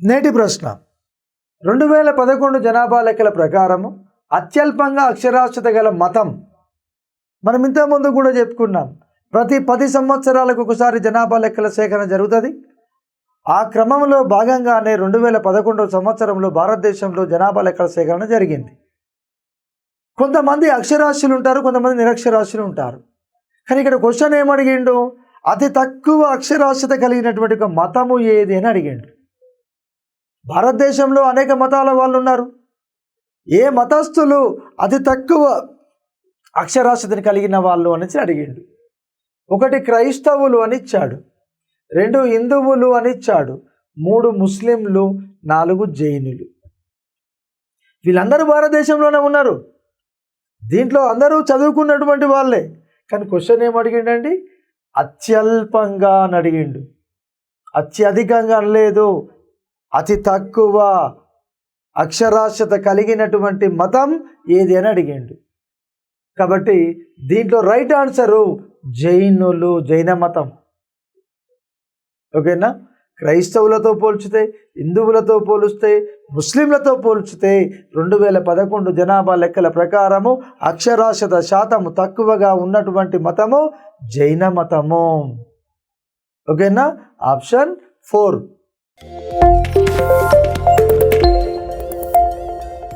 నేటి ప్రశ్న 2011 జనాభా లెక్కల ప్రకారము అత్యల్పంగా అక్షరాస్యత గల మతం. మనం ఇంతకుముందు కూడా చెప్పుకున్నాం, ప్రతి 10 సంవత్సరాలకు ఒకసారి జనాభా లెక్కల సేకరణ జరుగుతుంది. ఆ క్రమంలో భాగంగానే 2011 సంవత్సరంలో భారతదేశంలో జనాభా లెక్కల సేకరణ జరిగింది. కొంతమంది అక్షరాస్యులు ఉంటారు, కొంతమంది నిరక్షరాస్యులు ఉంటారు. కానీ ఇక్కడ క్వశ్చన్ ఏమడిగిండు, అతి తక్కువ అక్షరాస్యత కలిగినటువంటి ఒక మతము ఏది అని అడిగిండు. భారతదేశంలో అనేక మతాల వాళ్ళు ఉన్నారు. ఏ మతస్థులు అతి తక్కువ అక్షరాస్యతను కలిగిన వాళ్ళు అనేసి అడిగిండు. 1 క్రైస్తవులు అని ఇచ్చాడు, 2 హిందువులు అని ఇచ్చాడు, 3 ముస్లింలు, 4 జైనులు. వీళ్ళందరూ భారతదేశంలోనే ఉన్నారు. దీంట్లో అందరూ చదువుకున్నటువంటి వాళ్ళే. కానీ క్వశ్చన్ ఏమడిగిండండి, అత్యల్పంగా అని అడిగిండు. అత్యధికంగా అనలేదు, అతి తక్కువ అక్షరాస్యత కలిగినటువంటి మతం ఏది అని అడిగిండు. కాబట్టి దీంట్లో రైట్ ఆన్సరు జైనులు, జైన మతం. ఓకేనా? క్రైస్తవులతో పోల్చితే, హిందువులతో పోలిస్తే, ముస్లింలతో పోల్చితే 2011 జనాభా లెక్కల ప్రకారము అక్షరాస్యత శాతము తక్కువగా ఉన్నటువంటి మతము జైన మతము. ఓకేనా? ఆప్షన్ 4.